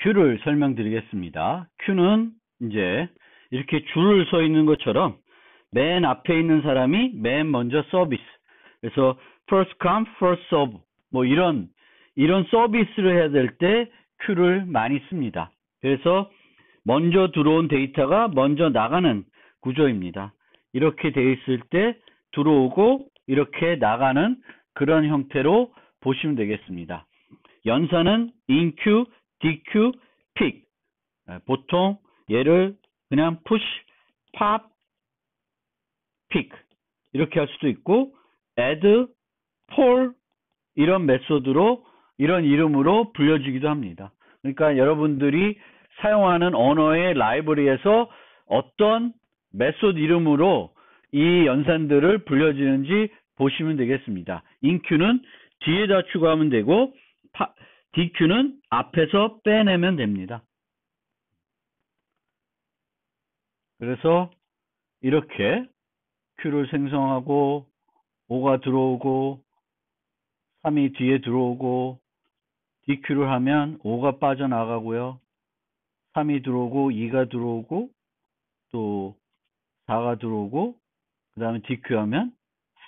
Q를 설명드리겠습니다. Q는 이제 이렇게 줄을 서 있는 것처럼 맨 앞에 있는 사람이 맨 먼저 서비스. 그래서 first come, first serve. 뭐 이런 서비스를 해야 될 때 Q를 많이 씁니다. 그래서 먼저 들어온 데이터가 먼저 나가는 구조입니다. 이렇게 돼 있을 때 들어오고 이렇게 나가는 그런 형태로 보시면 되겠습니다. 연산은 inQ, DQ, pick. 보통 얘를 그냥 push, pop, pick 이렇게 할 수도 있고 add, pull 이런 메소드로 이런 이름으로 불려지기도 합니다. 그러니까 여러분들이 사용하는 언어의 라이브러리에서 어떤 메소드 이름으로 이 연산들을 불려지는지 보시면 되겠습니다. inQ는 뒤에다 추가하면 되고 DQ는 앞에서 빼내면 됩니다. 그래서 이렇게 Q를 생성하고 5가 들어오고 3이 뒤에 들어오고 DQ를 하면 5가 빠져나가고요. 3이 들어오고 2가 들어오고 또 4가 들어오고 그 다음에 DQ하면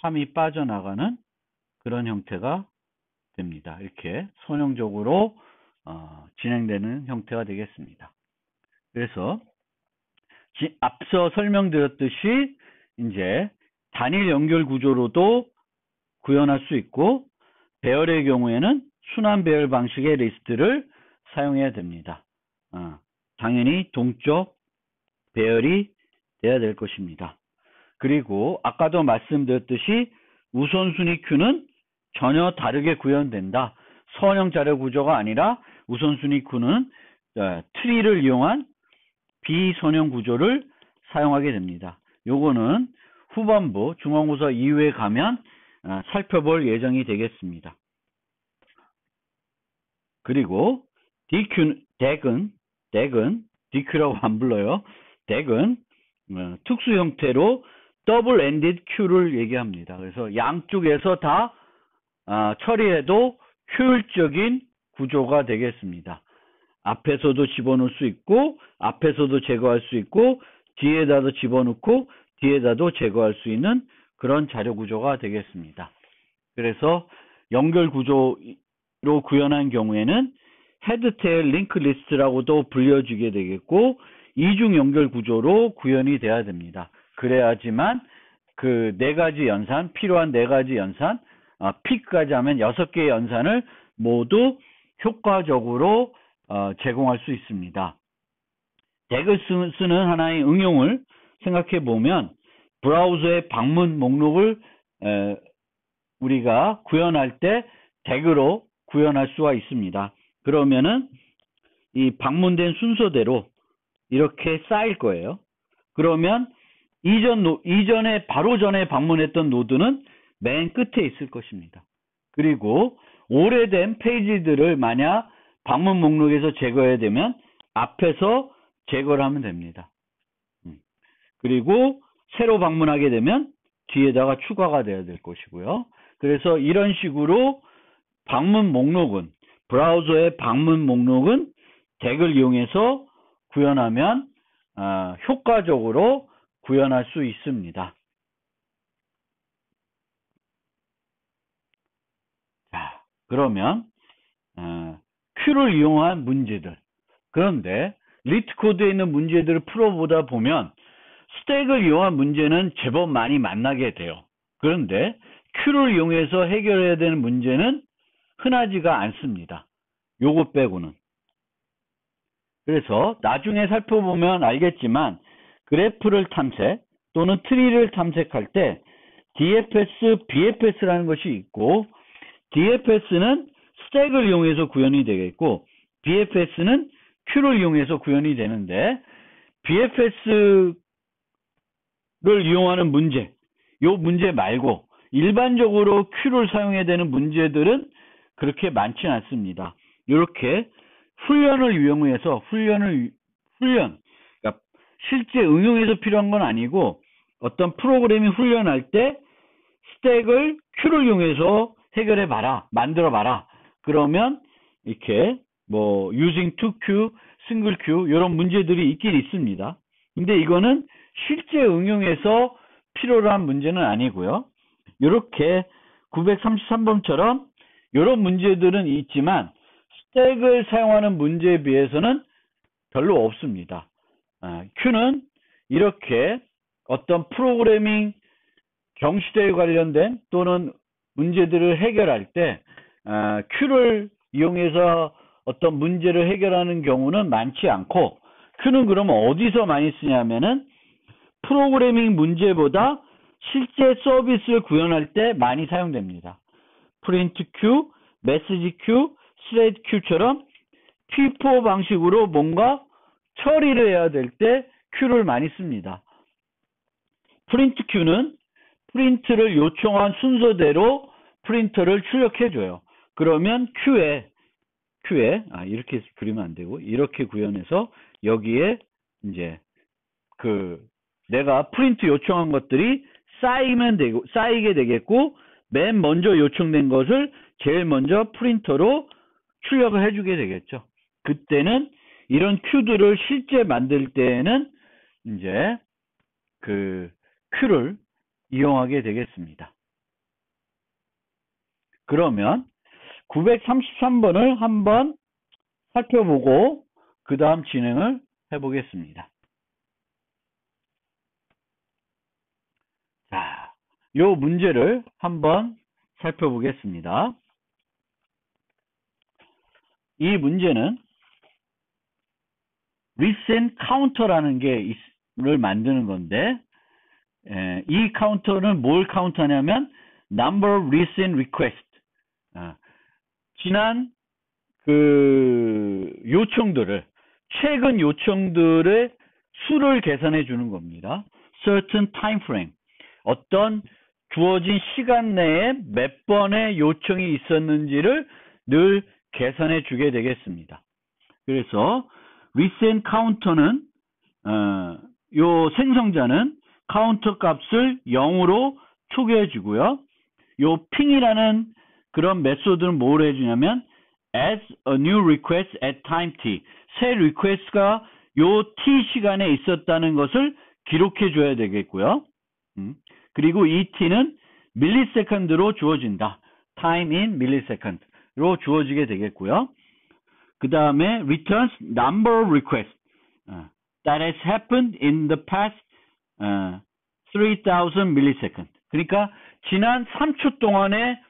3이 빠져나가는 그런 형태가 됩니다. 이렇게 선형적으로 진행되는 형태가 되겠습니다. 그래서 앞서 설명드렸듯이 이제 단일 연결 구조로도 구현할 수 있고 배열의 경우에는 순환 배열 방식의 리스트를 사용해야 됩니다. 당연히 동적 배열이 돼야 될 것입니다. 그리고 아까도 말씀드렸듯이 우선순위 Q는 전혀 다르게 구현된다. 선형 자료 구조가 아니라 우선순위 Q는 트리를 이용한 비선형 구조를 사용하게 됩니다. 요거는 후반부 중간고사 이후에 가면 살펴볼 예정이 되겠습니다. 그리고 덱은 DQ라고 안 불러요. 덱은 특수 형태로 더블 엔디드 Q를 얘기합니다. 그래서 양쪽에서 다 처리해도 효율적인 구조가 되겠습니다. 앞에서도 집어넣을 수 있고 앞에서도 제거할 수 있고 뒤에다도 집어넣고 뒤에다도 제거할 수 있는 그런 자료 구조가 되겠습니다. 그래서 연결 구조로 구현한 경우에는 헤드 테일 링크 리스트라고도 불려지게 되겠고 이중 연결 구조로 구현이 돼야 됩니다. 그래야지만 그 네 가지 연산, 필요한 네 가지 연산, 픽까지 하면 6개의 연산을 모두 효과적으로 제공할 수 있습니다. 덱을 쓰는 하나의 응용을 생각해 보면 브라우저의 방문 목록을 우리가 구현할 때 덱으로 구현할 수가 있습니다. 그러면은 이 방문된 순서대로 이렇게 쌓일 거예요. 그러면 이전에 바로 전에 방문했던 노드는 맨 끝에 있을 것입니다. 그리고 오래된 페이지들을 만약 방문 목록에서 제거해야 되면 앞에서 제거를 하면 됩니다. 그리고 새로 방문하게 되면 뒤에다가 추가가 돼야 될 것이고요. 그래서 이런 식으로 방문 목록은 브라우저의 방문 목록은 덱을 이용해서 구현하면 효과적으로 구현할 수 있습니다. 자, 그러면 Q를 이용한 문제들. 그런데 리트 코드에 있는 문제들을 풀어보다 보면 스택을 이용한 문제는 제법 많이 만나게 돼요. 그런데 Q를 이용해서 해결해야 되는 문제는 흔하지가 않습니다. 요거 빼고는. 그래서 나중에 살펴보면 알겠지만 그래프를 탐색 또는 트리를 탐색할 때 DFS, BFS라는 것이 있고 DFS는 스택을 이용해서 구현이 되겠고 BFS는 Q를 이용해서 구현이 되는데 BFS를 이용하는 문제, 요 문제 말고 일반적으로 Q를 사용해야 되는 문제들은 그렇게 많지는 않습니다. 이렇게 훈련을 이용해서 그러니까 실제 응용해서 필요한 건 아니고 어떤 프로그램이 훈련할 때 스택을 Q를 이용해서 해결해 봐라, 만들어 봐라. 그러면 이렇게 뭐 using to queue, single queue 이런 문제들이 있긴 있습니다. 근데 이거는 실제 응용에서 필요로 한 문제는 아니고요. 이렇게 933번처럼 이런 문제들은 있지만 스택을 사용하는 문제에 비해서는 별로 없습니다. Q는 이렇게 어떤 프로그래밍 경시대에 관련된 또는 문제들을 해결할 때 Q를 이용해서 어떤 문제를 해결하는 경우는 많지 않고, Q는 그러면 어디서 많이 쓰냐면은 프로그래밍 문제보다 실제 서비스를 구현할 때 많이 사용됩니다. 프린트 Q, 메시지 Q, 스레드 Q처럼 P4 방식으로 뭔가 처리를 해야 될 때 Q를 많이 씁니다. 프린트 Q는 프린트를 요청한 순서대로 프린터를 출력해줘요. 그러면 Q에 이렇게 그리면 안 되고 이렇게 구현해서 여기에 이제 내가 프린트 요청한 것들이 쌓이게 되겠고, 맨 먼저 요청된 것을 제일 먼저 프린터로 출력을 해주게 되겠죠. 그때는 이런 Q들을 실제 만들 때에는 이제 Q를 이용하게 되겠습니다. 그러면 933번을 한번 살펴보고 그 다음 진행을 해보겠습니다. 자, 요 문제를 한번 살펴보겠습니다. 이 문제는 recent counter라는 를 만드는 건데, 이 카운터는 뭘 카운트하냐면 number of recent request, 지난 요청들을, 최근 요청들의 수를 계산해 주는 겁니다. certain time frame, 어떤 주어진 시간 내에 몇 번의 요청이 있었는지를 늘 계산해 주게 되겠습니다. 그래서 recent counter는 요 생성자는 카운터 값을 0으로 초기해 주고요. 요 ping이라는 그런 메소드는 뭘 해주냐면 as a new request at time t, 새 리퀘스트가 요 t 시간에 있었다는 것을 기록해 줘야 되겠고요. 그리고 이 t는 밀리세컨드로 주어진다. time in millisecond로 주어지게 되겠고요. 그 다음에 returns number of requests that has happened in the past 3000 milliseconds. 그러니까 지난 3초 동안에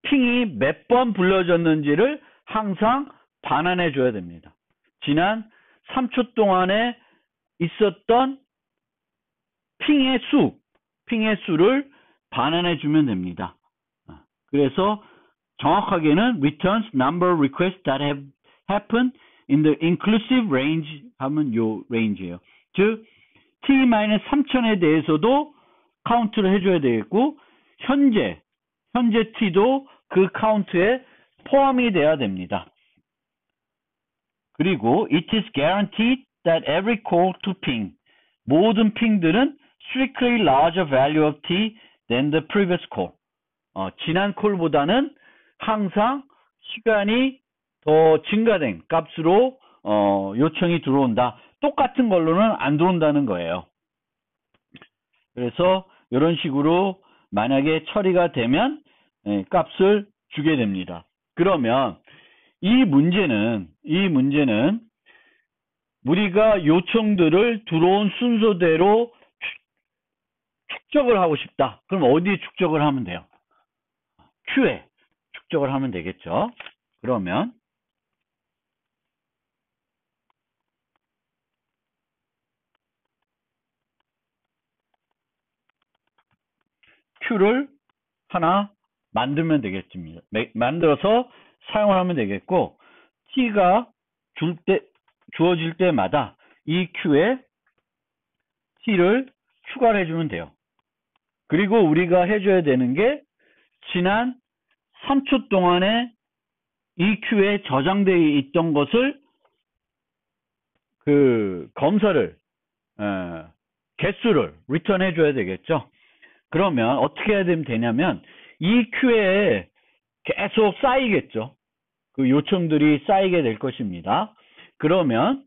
핑이 몇 번 불러졌는지를 항상 반환해 줘야 됩니다. 지난 3초 동안에 있었던 핑의 수를 반환해 주면 됩니다. 그래서 정확하게는 returns number of requests that have happened in the inclusive range 하면 요 range예요. 즉 t-3000에 대해서도 카운트를 해줘야 되겠고, 현재 t도 그 카운트에 포함이 돼야 됩니다. 그리고 it is guaranteed that every call to ping, 모든 핑들은 strictly larger value of t than the previous call, 지난 콜보다는 항상 시간이 더 증가된 값으로 요청이 들어온다. 똑같은 걸로는 안 들어온다는 거예요. 그래서 이런 식으로 만약에 처리가 되면 값을 주게 됩니다. 그러면 이 문제는 우리가 요청들을 들어온 순서대로 축적을 하고 싶다. 그럼 어디에 축적을 하면 돼요? Q에 축적을 하면 되겠죠. 그러면 Q를 하나 만들면 되겠습니다. 만들어서 사용을 하면 되겠고, T가 주어질 때마다 이 Q에 T를 추가를 해주면 돼요. 그리고 우리가 해줘야 되는 게 지난 3초 동안에 이 Q에 저장되어 있던 것을 검사를 개수를 리턴 해줘야 되겠죠. 그러면 어떻게 해야 되냐면 이 Q에 계속 쌓이겠죠. 그 요청들이 쌓이게 될 것입니다. 그러면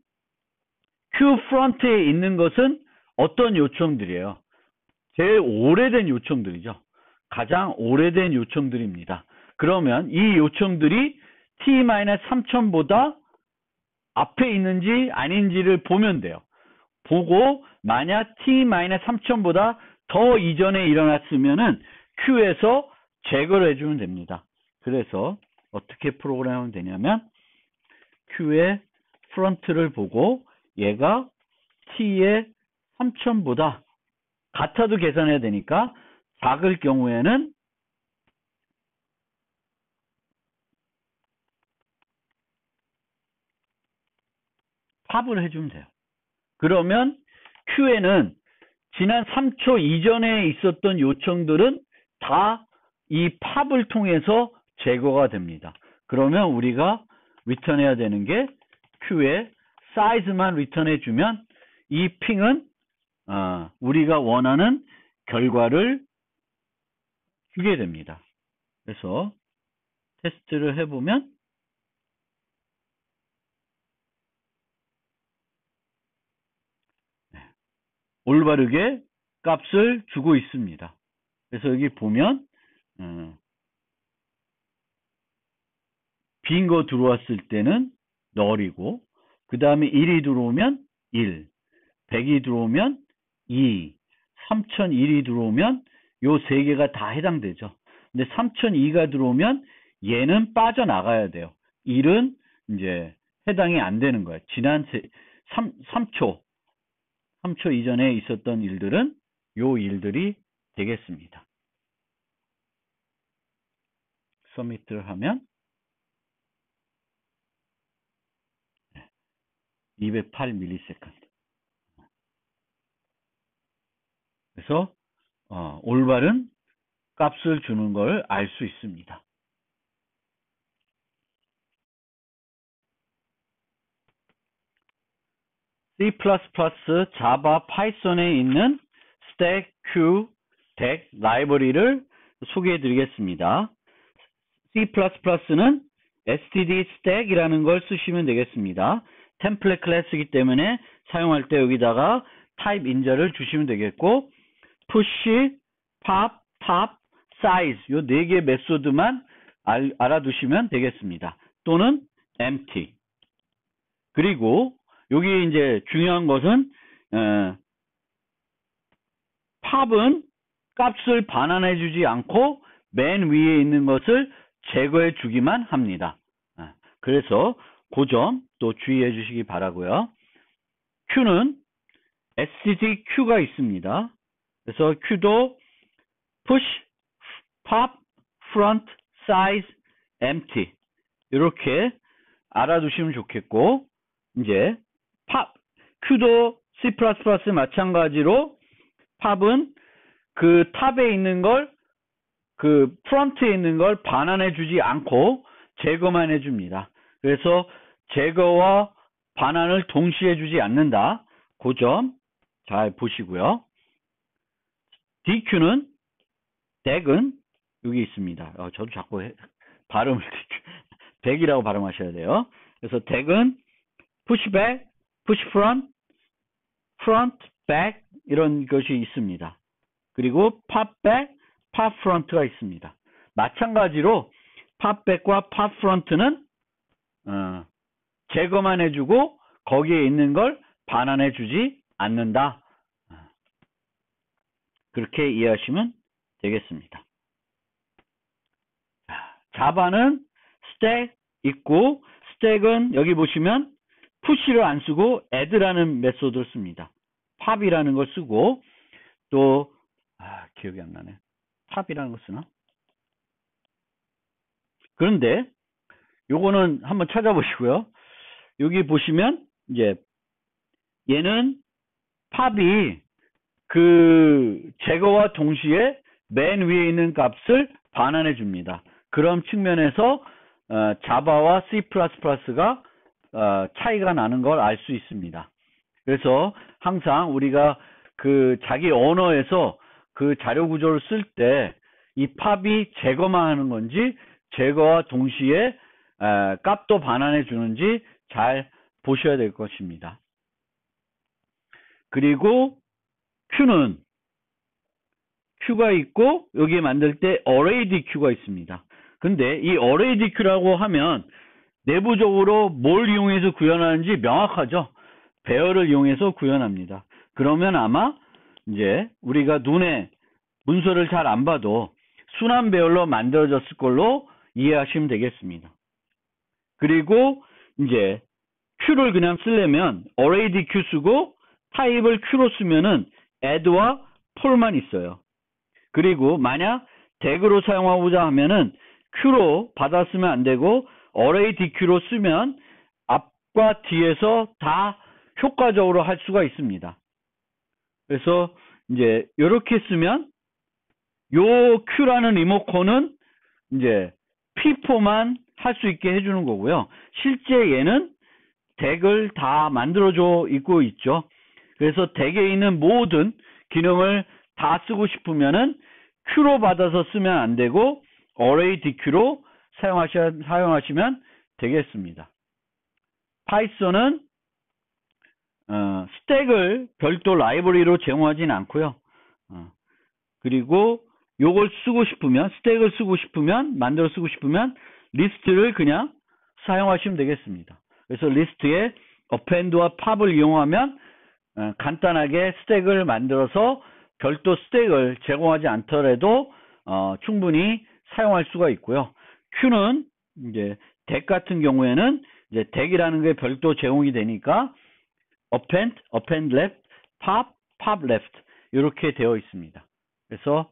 Q 프론트에 있는 것은 어떤 요청들이에요? 제일 오래된 요청들이죠. 가장 오래된 요청들입니다. 그러면 이 요청들이 T-3000보다 앞에 있는지 아닌지를 보면 돼요. 보고 만약 T-3000보다 더 이전에 일어났으면은 Q에서 제거를 해주면 됩니다. 그래서 어떻게 프로그램하면 되냐면 Q의 프론트를 보고 얘가 T의 3000보다 같아도 계산해야 되니까 작을 경우에는 팝을 해주면 돼요. 그러면 Q에는 지난 3초 이전에 있었던 요청들은 다 이 팝을 통해서 제거가 됩니다. 그러면 우리가 리턴해야 되는 게 Q의 사이즈만 리턴해주면 이 핑은 우리가 원하는 결과를 주게 됩니다. 그래서 테스트를 해보면 올바르게 값을 주고 있습니다. 그래서 여기 보면 빈 거 들어왔을 때는 null이고 그 다음에 1이 들어오면 1, 100이 들어오면 2, 3001이 들어오면 요 세 개가 다 해당되죠. 근데 3002가 들어오면 얘는 빠져나가야 돼요. 1은 이제 해당이 안 되는 거예요. 지난 3초 이전에 있었던 일들은 요 일들이 되겠습니다. 서밋을 하면 208ms. 그래서 올바른 값을 주는 걸 알 수 있습니다. C++, 자바, 파이썬에 있는 stack, q, deck, 라이브러리를 소개해 드리겠습니다. C++는 std stack이라는 걸 쓰시면 되겠습니다. 템플릿 클래스이기 때문에 사용할 때 여기다가 타입 인자를 주시면 되겠고 push, pop, top, size 요 네 개 메소드만 알아두시면 되겠습니다. 또는 empty. 그리고 여기 이제 중요한 것은 pop은 값을 반환해 주지 않고 맨 위에 있는 것을 제거해 주기만 합니다. 그래서 그 점 또 주의해 주시기 바라고요. Q는 std Q가 있습니다. 그래서 Q도 push, pop, front, size, empty 이렇게 알아두시면 좋겠고 이제 Q도 C++ 마찬가지로 pop은 그 탑에 있는 걸 그 프론트에 있는 걸 반환해 주지 않고 제거만 해줍니다. 그래서 제거와 반환을 동시에 주지 않는다. 그 점 잘 보시고요. DQ는 덱은 여기 있습니다. 저도 자꾸 발음을 덱이라고 발음하셔야 돼요. 그래서 덱은 pushback, pushfront, front, back 이런 것이 있습니다. 그리고 popback, popfront가 있습니다. 마찬가지로 popback과 popfront는 제거만 해주고 거기에 있는 걸 반환해 주지 않는다. 그렇게 이해하시면 되겠습니다. 자바는 stack 있고 stack은 여기 보시면 push를 안 쓰고 add라는 메소드를 씁니다. pop이라는 걸 쓰고 또 기억이 안 나네. pop이라는 거 쓰나? 그런데 요거는 한번 찾아보시고요. 여기 보시면 이제 얘는 pop이 그 제거와 동시에 맨 위에 있는 값을 반환해 줍니다. 그런 측면에서 자바와 C++가 차이가 나는 걸 알 수 있습니다. 그래서 항상 우리가 그 자기 언어에서 그 자료 구조를 쓸 때 이 pop이 제거만 하는 건지 제거와 동시에 값도 반환해 주는지 잘 보셔야 될 것입니다. 그리고 Q가 있고 여기에 만들 때 array DQ가 있습니다. 근데 이 array DQ라고 하면 내부적으로 뭘 이용해서 구현하는지 명확하죠. 배열을 이용해서 구현합니다. 그러면 아마 이제 우리가 눈에 문서를 잘 안 봐도 순환 배열로 만들어졌을 걸로 이해하시면 되겠습니다. 그리고 이제 Q를 그냥 쓰려면 array DQ 쓰고 타입을 Q로 쓰면은 add와 pull만 있어요. 그리고 만약 덱으로 사용하고자 하면은 Q로 받았으면 안 되고 array DQ로 쓰면 앞과 뒤에서 다 효과적으로 할 수가 있습니다. 그래서 이제 이렇게 쓰면 요 Q라는 리모컨은 이제 P4만 할 수 있게 해주는 거고요. 실제 얘는 덱을 다 만들어줘 있고 있죠. 그래서 덱에 있는 모든 기능을 다 쓰고 싶으면은 Q로 받아서 쓰면 안 되고 array DQ로 사용하시면 되겠습니다. 파이썬은 스택을 별도 라이브러리로 제공하진 않고요. 그리고 요걸 쓰고 싶으면 스택을 쓰고 싶으면 만들어 쓰고 싶으면 리스트를 그냥 사용하시면 되겠습니다. 그래서 리스트에 append와 pop을 이용하면 간단하게 스택을 만들어서 별도 스택을 제공하지 않더라도 충분히 사용할 수가 있고요. Q는 이제 덱 같은 경우에는 이제 덱이라는 게 별도 제공이 되니까 append left, pop left 이렇게 되어 있습니다. 그래서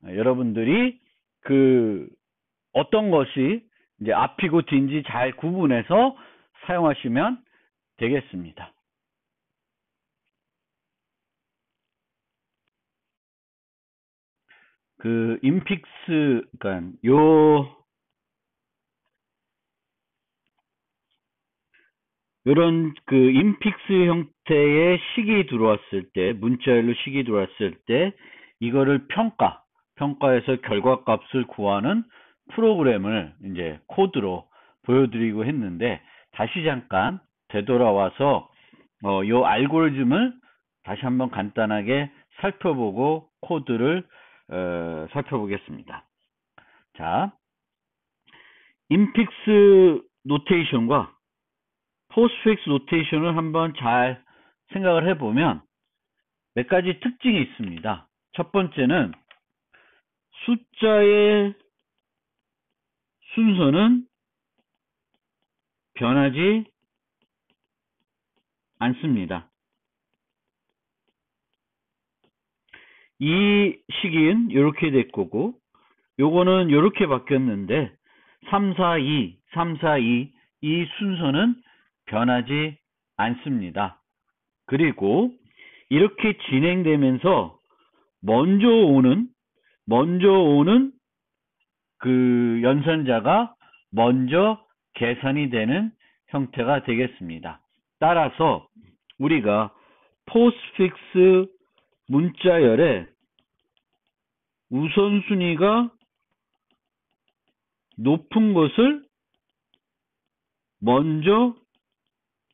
여러분들이 어떤 것이 이제 앞이고 뒤인지 잘 구분해서 사용하시면 되겠습니다. 인픽스, 그러니까 요런 인픽스 형태의 식이 들어왔을 때, 문자열로 식이 들어왔을 때, 이거를 평가해서 결과값을 구하는 프로그램을 이제 코드로 보여드리고 했는데, 다시 잠깐 되돌아와서, 요 알고리즘을 다시 한번 간단하게 살펴보고 코드를 살펴보겠습니다. 자, 인픽스 노테이션과 포스트픽스 노테이션을 한번 잘 생각을 해보면 몇 가지 특징이 있습니다. 첫 번째는 숫자의 순서는 변하지 않습니다. 이 식은 이렇게 될 거고 요거는 이렇게 바뀌었는데 3, 4, 2, 3, 4, 2 이 순서는 변하지 않습니다. 그리고 이렇게 진행되면서 먼저 오는 연산자가 먼저 계산이 되는 형태가 되겠습니다. 따라서 우리가 포스트픽스 문자열의 우선순위가 높은 것을 먼저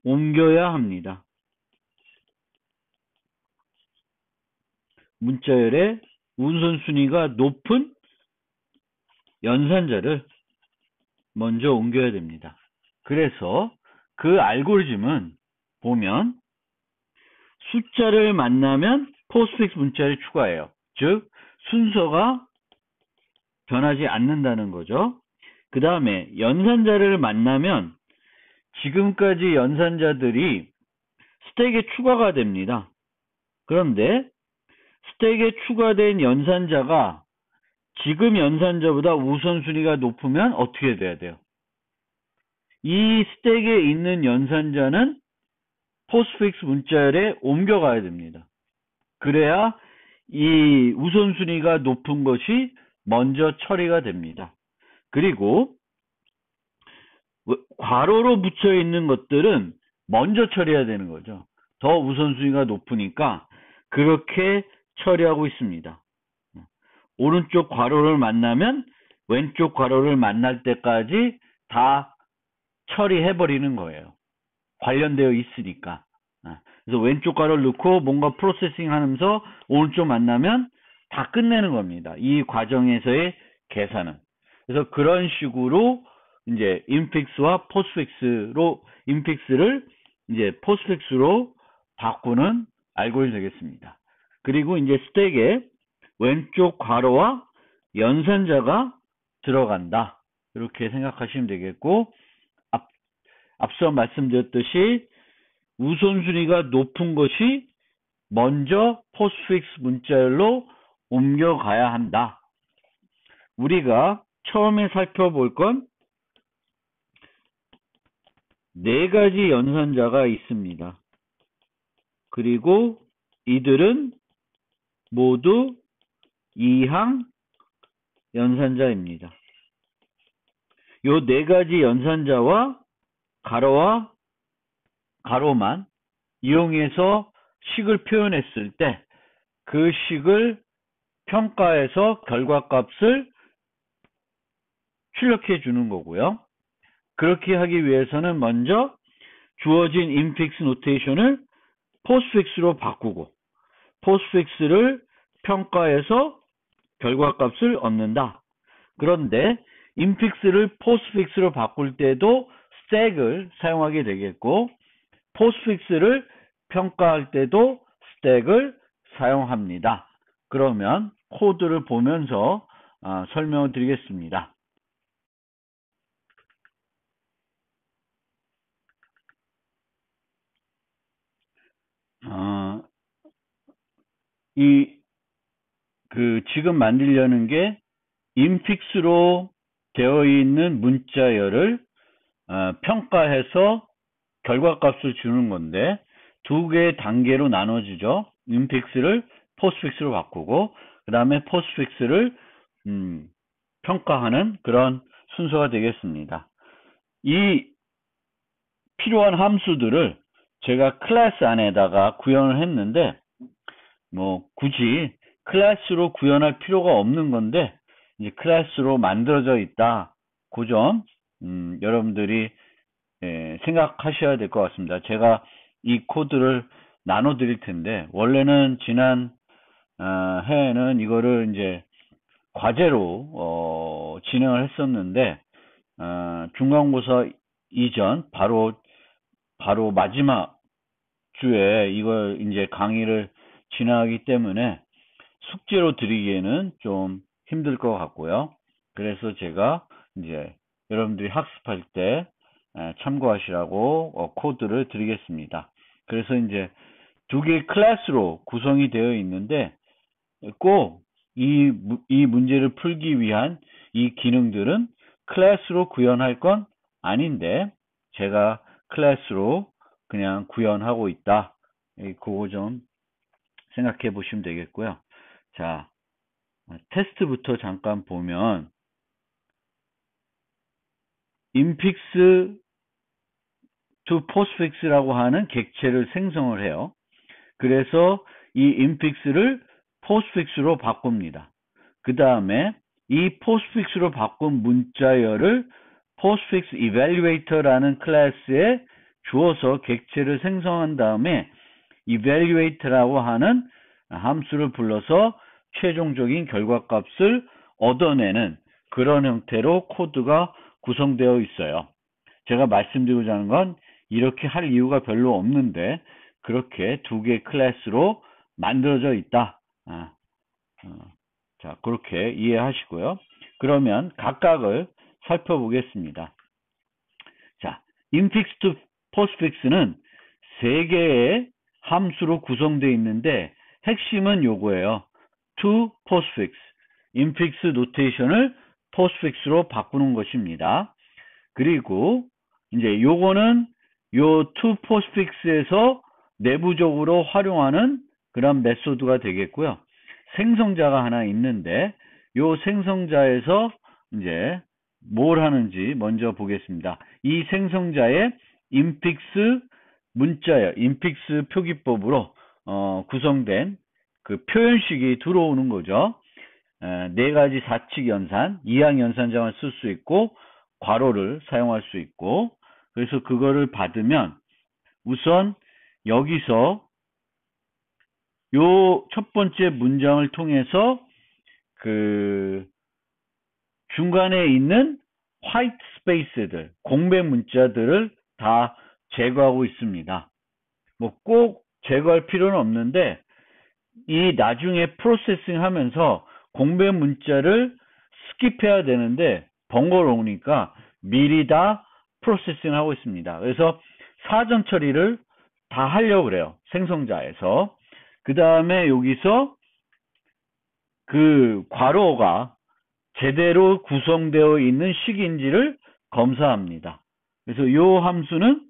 옮겨야 합니다. 문자열의 우선순위가 높은 연산자를 먼저 옮겨야 됩니다. 그래서 그 알고리즘은 보면 숫자를 만나면 포스트픽스 문자를 추가해요. 즉 순서가 변하지 않는다는 거죠. 그 다음에 연산자를 만나면 지금까지 연산자들이 스택에 추가가 됩니다. 그런데 스택에 추가된 연산자가 지금 연산자보다 우선순위가 높으면 어떻게 돼야 돼요? 이 스택에 있는 연산자는 포스트픽스 문자열에 옮겨가야 됩니다. 그래야 이 우선순위가 높은 것이 먼저 처리가 됩니다. 그리고 괄호로 붙여 있는 것들은 먼저 처리해야 되는 거죠. 더 우선순위가 높으니까 그렇게 처리하고 있습니다. 오른쪽 괄호를 만나면 왼쪽 괄호를 만날 때까지 다 처리해버리는 거예요. 관련되어 있으니까. 그래서 왼쪽 가로를 넣고 뭔가 프로세싱 하면서 오른쪽 만나면 다 끝내는 겁니다. 이 과정에서의 계산은. 그래서 그런 식으로 이제 인픽스와 포스픽스로 인픽스를 이제 포스픽스로 바꾸는 알고리즘이 되겠습니다. 그리고 이제 스택에 왼쪽 괄호와 연산자가 들어간다. 이렇게 생각하시면 되겠고, 앞서 말씀드렸듯이 우선순위가 높은 것이 먼저 포스트픽스 문자열로 옮겨가야 한다. 우리가 처음에 살펴볼 건 네 가지 연산자가 있습니다. 그리고 이들은 모두 이항 연산자입니다. 요 네 가지 연산자와 가로만 이용해서 식을 표현했을 때 그 식을 평가해서 결과값을 출력해 주는 거고요. 그렇게 하기 위해서는 먼저 주어진 인픽스 노테이션을 포스트픽스로 바꾸고 포스트픽스를 평가해서 결과값을 얻는다. 그런데 인픽스를 포스트픽스로 바꿀 때도 스택을 사용하게 되겠고 포스트픽스를 평가할 때도 스택을 사용합니다. 그러면 코드를 보면서 설명을 드리겠습니다. 지금 만들려는 게 인픽스로 되어 있는 문자열을 평가해서 결과값을 주는 건데 두 개의 단계로 나눠지죠. 인픽스를 포스트픽스로 바꾸고 그 다음에 포스트픽스를 평가하는 그런 순서가 되겠습니다. 이 필요한 함수들을 제가 클래스 안에다가 구현을 했는데 뭐 굳이 클래스로 구현할 필요가 없는 건데 이제 클래스로 만들어져 있다. 그 점 여러분들이 생각하셔야 될 것 같습니다. 제가 이 코드를 나눠 드릴 텐데 원래는 지난 해에는 이거를 이제 과제로 진행을 했었는데 중간고사 이전 바로 마지막 주에 이걸 이제 강의를 진행하기 때문에 숙제로 드리기에는 좀 힘들 것 같고요. 그래서 제가 이제 여러분들이 학습할 때 참고하시라고 코드를 드리겠습니다. 그래서 이제 두 개의 클래스로 구성이 되어 있는데 꼭 이 문제를 풀기 위한 이 기능들은 클래스로 구현할 건 아닌데 제가 클래스로 그냥 구현하고 있다. 그거 좀 생각해 보시면 되겠고요. 자, 테스트부터 잠깐 보면 인픽스 to postfix라고 하는 객체를 생성을 해요. 그래서 이 인픽스를 postfix로 바꿉니다. 그 다음에 이 postfix로 바꾼 문자열을 postfix evaluator라는 클래스에 주어서 객체를 생성한 다음에 evaluator라고 하는 함수를 불러서 최종적인 결과값을 얻어내는 그런 형태로 코드가 구성되어 있어요. 제가 말씀드리고자 하는 건 이렇게 할 이유가 별로 없는데 그렇게 두 개의 클래스로 만들어져 있다. 자, 그렇게 이해하시고요. 그러면 각각을 살펴보겠습니다. 자, infix to postfix는 세 개의 함수로 구성되어 있는데 핵심은 요거예요. to postfix, infix 노테이션을 postfix로 바꾸는 것입니다. 그리고 이제 요거는 요 to postfix에서 내부적으로 활용하는 그런 메소드가 되겠고요. 생성자가 하나 있는데 요 생성자에서 이제 뭘 하는지 먼저 보겠습니다. 이 생성자의 인픽스 문자열, 인픽스 표기법으로 구성된 그 표현식이 들어오는 거죠. 네 가지 사칙 연산, 이항 연산자만 쓸 수 있고 괄호를 사용할 수 있고, 그래서 그거를 받으면 우선 여기서 요 첫 번째 문장을 통해서 그 중간에 있는 화이트 스페이스들, 공백 문자들을 다 제거하고 있습니다. 뭐 꼭 제거할 필요는 없는데 이 나중에 프로세싱 하면서 공백 문자를 스킵해야 되는데 번거로우니까 미리 다 프로세싱 하고 있습니다. 그래서 사전 처리를 다 하려고 그래요. 생성자에서. 그 다음에 여기서 그 괄호가 제대로 구성되어 있는 식인지를 검사합니다. 그래서 이 함수는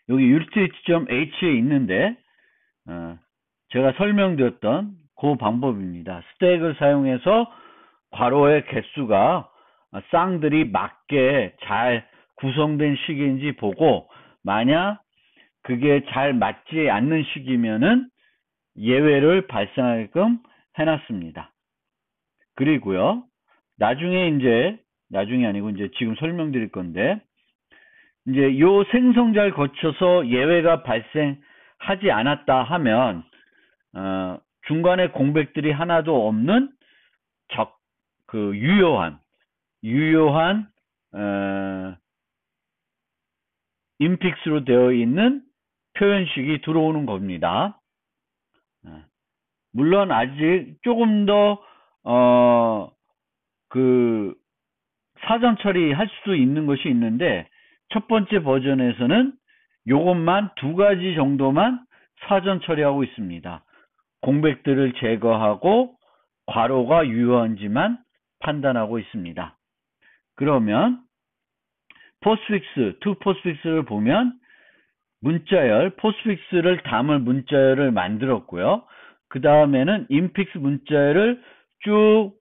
여기 utility.h에 있는데 제가 설명드렸던 그 방법입니다. 스택을 사용해서 괄호의 개수가 쌍들이 맞게 잘 구성된 식인지 보고 만약 그게 잘 맞지 않는 식이면은 예외를 발생하게끔 해놨습니다. 그리고요, 나중에 아니고 이제 지금 설명드릴 건데, 이제 요 생성자를 거쳐서 예외가 발생하지 않았다 하면, 중간에 공백들이 하나도 없는 유효한, 인픽스로 되어 있는 표현식이 들어오는 겁니다. 물론 아직 조금 더 그 사전 처리할 수 있는 것이 있는데 첫 번째 버전에서는 요것만 두 가지 정도만 사전 처리하고 있습니다. 공백들을 제거하고 괄호가 유효한지만 판단하고 있습니다. 그러면 to postfix를 보면 문자열, postfix를 담을 문자열을 만들었고요. 그 다음에는 infix 문자열을 쭉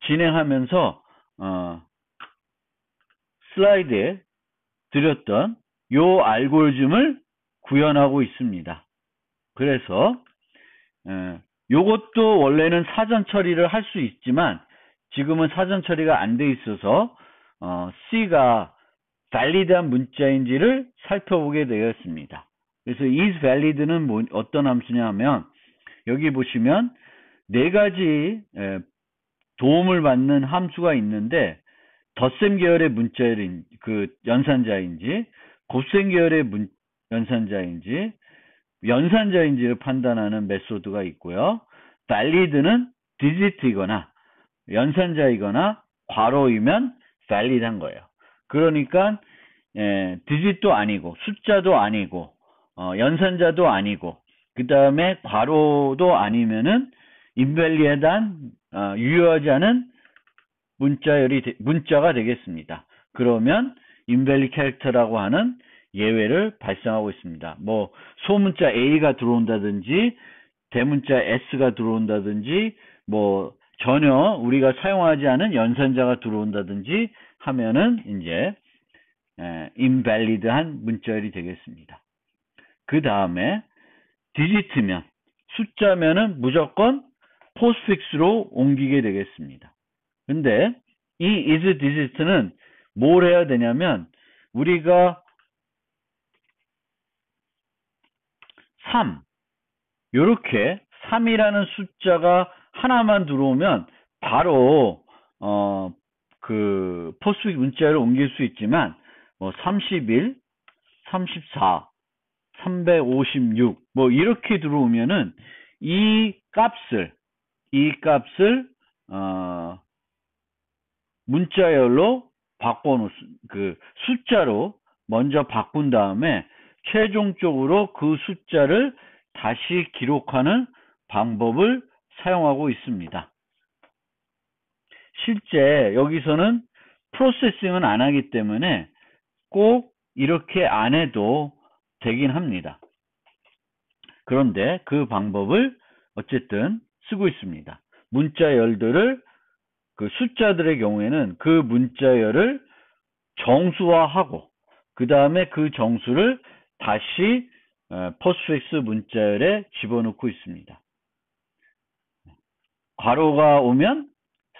진행하면서 슬라이드에 드렸던 요 알고리즘을 구현하고 있습니다. 그래서 요것도 원래는 사전 처리를 할 수 있지만 지금은 사전 처리가 안 돼 있어서 C가 valid한 문자인지를 살펴보게 되었습니다. 그래서 is valid는 어떤 함수냐 하면 여기 보시면 네 가지 도움을 받는 함수가 있는데 덧셈 계열의 연산자인지 곱셈 계열의 연산자인지 연산자인지를 판단하는 메소드가 있고요. valid는 digit이거나 연산자이거나 괄호이면 valid한 거예요. 그러니까 digit도 아니고 숫자도 아니고 연산자도 아니고 그 다음에 괄호도 아니면은 invalid한 유효하지 않은 문자가 되겠습니다. 그러면 invalid character라고 하는 예외를 발생하고 있습니다. 뭐 소문자 A가 들어온다든지 대문자 S가 들어온다든지 뭐 전혀 우리가 사용하지 않은 연산자가 들어온다든지 하면은 이제 invalid한 문자열이 되겠습니다. 그 다음에 digit면 숫자면은 무조건 postfix로 옮기게 되겠습니다. 근데 이 is digit는 뭘 해야 되냐면 우리가 3 요렇게 3이라는 숫자가 하나만 들어오면 바로 그 postfix 문자를 옮길 수 있지만 뭐 31, 34, 356 뭐 이렇게 들어오면은 이 값을 문자열로 그 숫자로 먼저 바꾼 다음에 최종적으로 그 숫자를 다시 기록하는 방법을 사용하고 있습니다. 실제 여기서는 프로세싱은 안 하기 때문에 꼭 이렇게 안 해도 되긴 합니다. 그런데 그 방법을 어쨌든 쓰고 있습니다. 문자열들을 그 숫자들의 경우에는 그 문자열을 정수화하고 그 다음에 그 정수를 다시 postfix 문자열에 집어넣고 있습니다. 괄호가 오면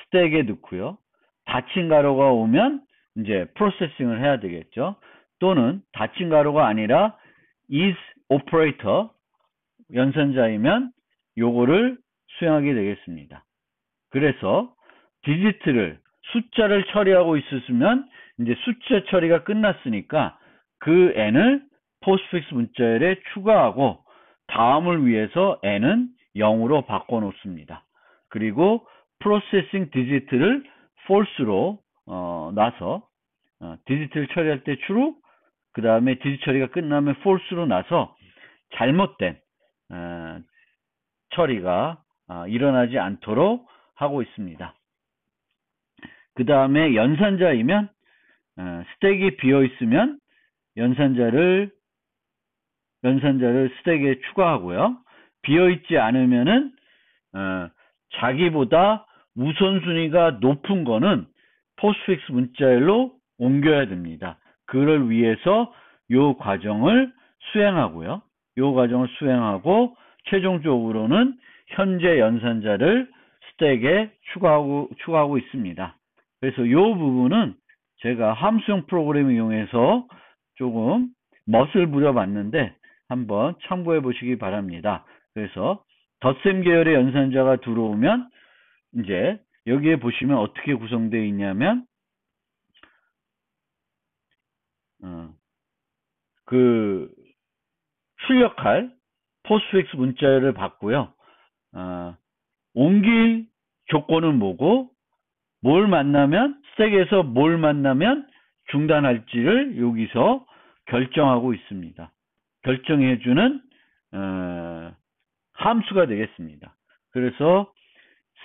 스택에 넣고요. 닫힌 괄호가 오면 이제 프로세싱을 해야 되겠죠. 또는 닫힌 가로가 아니라 is operator 연산자이면 요거를 수행하게 되겠습니다. 그래서 디지트를 숫자를 처리하고 있었으면 이제 숫자 처리가 끝났으니까 그 n을 포스트픽스 문자열에 추가하고 다음을 위해서 n은 0으로 바꿔 놓습니다. 그리고 프로세싱 디지트를 false로 놔서 디지트를 처리할 때 true, 그 다음에 디지트 처리가 끝나면 false로 나서 잘못된 처리가 일어나지 않도록 하고 있습니다. 그 다음에 연산자이면 스택이 비어 있으면 연산자를 스택에 추가하고요. 비어 있지 않으면은 자기보다 우선순위가 높은 거는 포스트픽스 문자열로 옮겨야 됩니다. 그를 위해서 요 과정을 수행하고요. 요 과정을 수행하고 최종적으로는 현재 연산자를 스택에 추가하고 있습니다. 그래서 요 부분은 제가 함수형 프로그램을 이용해서 조금 멋을 부려봤는데 한번 참고해 보시기 바랍니다. 그래서 덧셈 계열의 연산자가 들어오면 이제 여기에 보시면 어떻게 구성되어 있냐면 그 출력할 포스트픽스 문자열을 받고요. 옮길 조건은 뭐고 뭘 만나면 스택에서 뭘 만나면 중단할지를 여기서 결정하고 있습니다. 결정해주는 함수가 되겠습니다. 그래서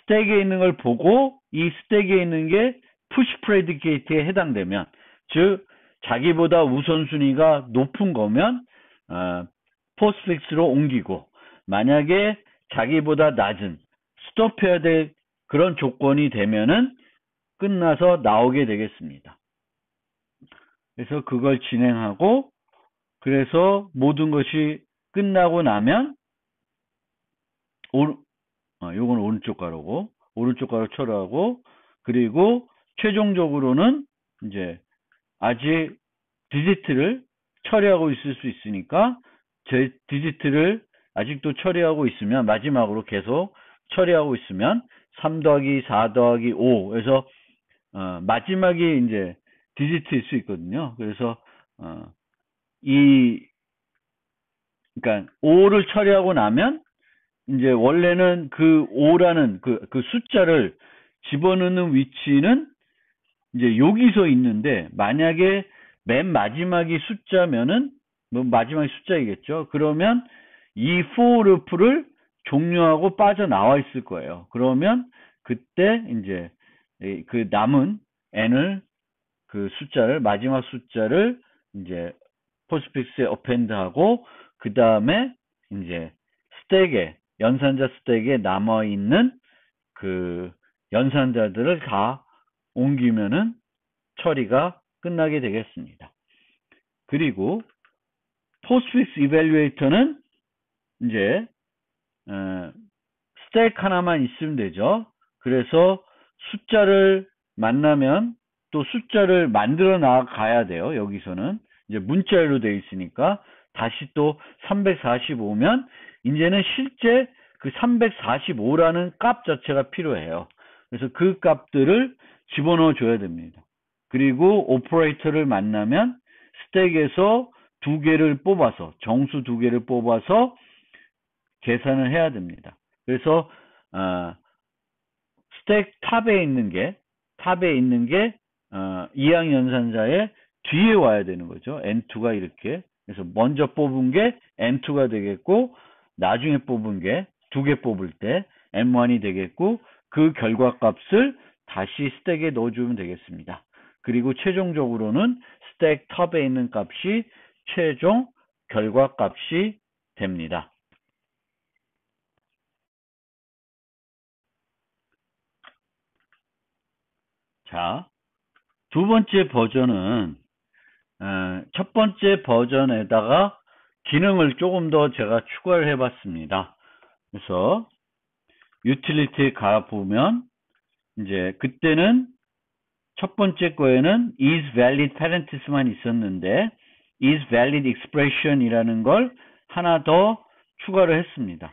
스택에 있는 걸 보고 이 스택에 있는 게 푸시 프레디케이트에 해당되면 즉 자기보다 우선순위가 높은 거면 포스트픽스로 옮기고 만약에 자기보다 낮은 스톱해야 될 그런 조건이 되면은 끝나서 나오게 되겠습니다. 그래서 그걸 진행하고 그래서 모든 것이 끝나고 나면 요건 오른쪽 가로고 오른쪽 가로 철하고 그리고 최종적으로는 이제 아직 디지트를 처리하고 있을 수 있으니까 제 디지트를 아직도 처리하고 있으면 마지막으로 계속 처리하고 있으면 3 더하기 4 더하기 5 그래서 마지막이 이제 디지트일 수 있거든요. 그래서 그러니까 5를 처리하고 나면 이제 원래는 그 5라는 그 숫자를 집어넣는 위치는 이제 여기서 있는데 만약에 맨 마지막이 숫자면은 뭐 마지막이 숫자이겠죠. 그러면 이 for 루프를 종료하고 빠져나와 있을 거예요. 그러면 그때 이제 그 남은 n을 그 숫자를 마지막 숫자를 이제 포스트픽스에 어펜드하고 그 다음에 이제 스택에 연산자 스택에 남아 있는 그 연산자들을 다 옮기면은 처리가 끝나게 되겠습니다. 그리고 포스트픽스 이밸류에이터는 이제 스택 하나만 있으면 되죠. 그래서 숫자를 만나면 또 숫자를 만들어 나가야 돼요. 여기서는 이제 문자열로 되어 있으니까 다시 또 345면 이제는 실제 그 345라는 값 자체가 필요해요. 그래서 그 값들을 집어넣어 줘야 됩니다. 그리고 오퍼레이터를 만나면 스택에서 두 개를 뽑아서 정수 두 개를 뽑아서 계산을 해야 됩니다. 그래서 스택 탑에 있는 게 이항 연산자의 뒤에 와야 되는 거죠. N2가 이렇게. 그래서 먼저 뽑은 게 N2가 되겠고 나중에 뽑은 게 두 개 뽑을 때 M1이 되겠고 그 결과값을 다시 스택에 넣어주면 되겠습니다. 그리고 최종적으로는 스택 탑에 있는 값이 최종 결과값이 됩니다. 자, 두 번째 버전은 첫 번째 버전에다가 기능을 조금 더 제가 추가를 해봤습니다. 그래서 유틸리티에 가보면 이제 그때는 첫 번째 거에는 is valid parentheses만 있었는데 is valid expression이라는 걸 하나 더 추가를 했습니다.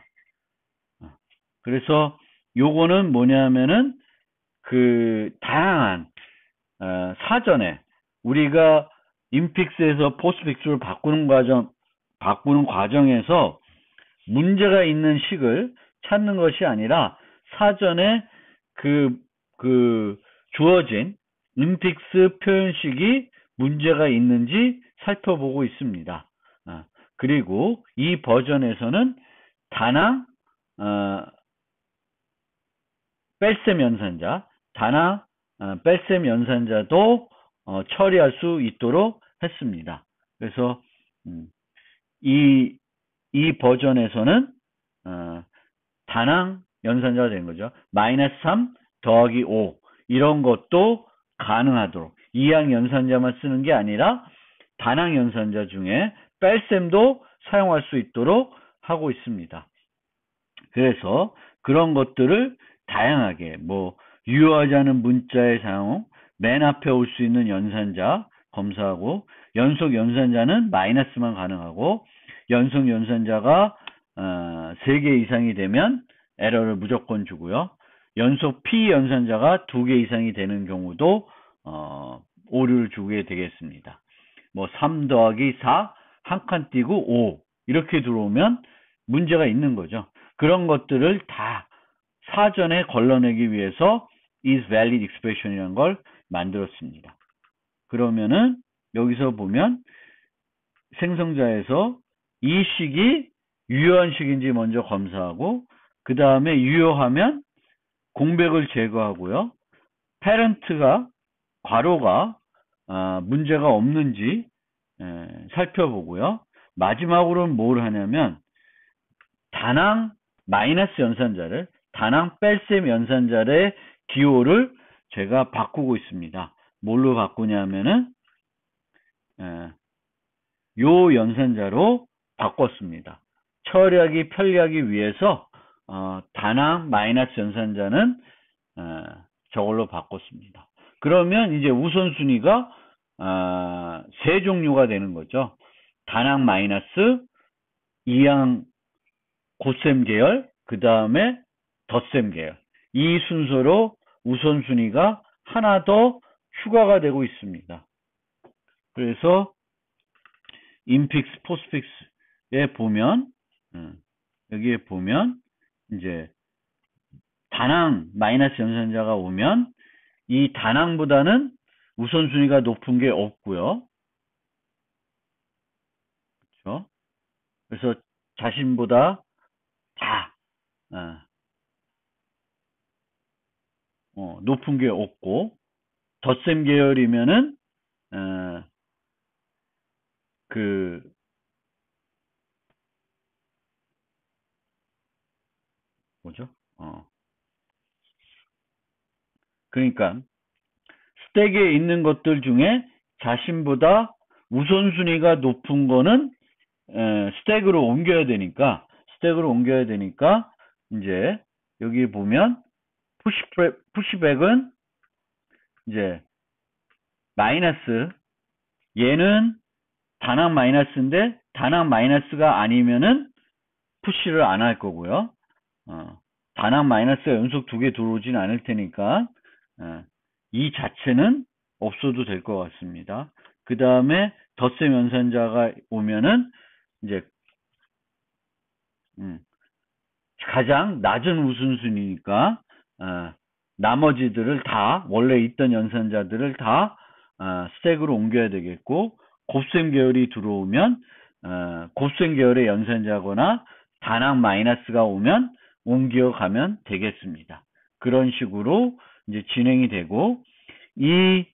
그래서 요거는 뭐냐면은 그 다양한 사전에 우리가 인픽스에서 포스트픽스로 바꾸는 과정에서 문제가 있는 식을 찾는 것이 아니라 사전에 그 주어진 인픽스 표현식이 문제가 있는지 살펴보고 있습니다. 그리고 이 버전에서는 다낭 뺄셈 연산자, 다낭 뺄셈 연산자도 처리할 수 있도록 했습니다. 그래서 이 버전에서는 다낭 연산자가 되는 거죠. 마이너스 3 더하기 5 이런 것도 가능하도록 이항 연산자만 쓰는 게 아니라 다낭 연산자 중에 뺄셈도 사용할 수 있도록 하고 있습니다. 그래서 그런 것들을 다양하게 유효하지 않은 문자의 사용, 맨 앞에 올 수 있는 연산자 검사하고 연속 연산자는 마이너스만 가능하고 연속 연산자가 3개 이상이 되면 에러를 무조건 주고요. 연속 P 연산자가 2개 이상이 되는 경우도 오류를 주게 되겠습니다. 3 더하기 4 한 칸 띄고 5 이렇게 들어오면 문제가 있는 거죠. 그런 것들을 다 사전에 걸러내기 위해서 is valid expression이라는 걸 만들었습니다. 그러면은 여기서 보면 생성자에서 이 식이 유효한 식인지 먼저 검사하고 그 다음에 유효하면 공백을 제거하고요. parent가 괄호가 문제가 없는지 살펴보고요. 마지막으로는 뭘 하냐면 다낭 마이너스 연산자를 다낭 뺄셈 연산자의 기호를 제가 바꾸고 있습니다. 뭘로 바꾸냐면은 요 연산자로 바꿨습니다. 처리하기 편리하기 위해서 다낭 마이너스 연산자는 저걸로 바꿨습니다. 그러면 이제 우선순위가 세 종류가 되는 거죠. 다낭 마이너스, 이항 고셈 계열, 그 다음에 덧셈 계열. 이 순서로 우선순위가 하나 더 추가가 되고 있습니다. 그래서 인픽스, 포스픽스에 보면 여기에 보면 이제 다낭 마이너스 연산자가 오면 이 다낭보다는 우선순위가 높은 게 없고요. 그렇죠? 그래서 자신보다 다 높은 게 없고 덧셈 계열이면은 뭐죠? 그러니까 스택에 있는 것들 중에 자신보다 우선순위가 높은 거는 스택으로 옮겨야 되니까 이제 여기 보면 푸시백은 이제 마이너스, 얘는 다낭 마이너스인데 다낭 마이너스가 아니면은 푸시를 안 할 거고요. 다낭 마이너스가 연속 2개 들어오진 않을 테니까 이 자체는 없어도 될 것 같습니다. 그 다음에 덧셈 연산자가 오면은 이제 가장 낮은 우선순위니까 나머지들을 다 원래 있던 연산자들을 다 스택으로 옮겨야 되겠고 곱셈 계열이 들어오면 곱셈 계열의 연산자거나 다낭 마이너스가 오면 옮겨가면 되겠습니다. 그런 식으로 이제 진행이 되고 이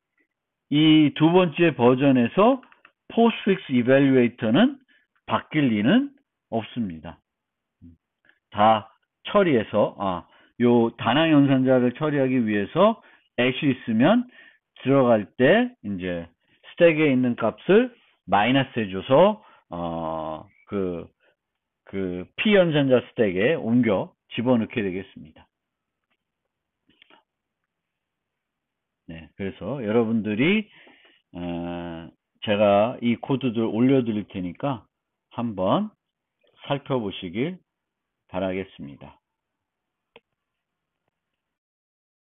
두 번째 버전에서 포스트픽스 이밸류에이터는 바뀔 리는 없습니다. 다 처리해서 요 다낭 연산자를 처리하기 위해서 애쉬 있으면 들어갈 때 이제 스택에 있는 값을 마이너스 해줘서 그 P 연산자 스택에 옮겨 집어넣게 되겠습니다. 네, 그래서 여러분들이 제가 이 코드들 올려드릴 테니까 한번 살펴보시길 바라겠습니다.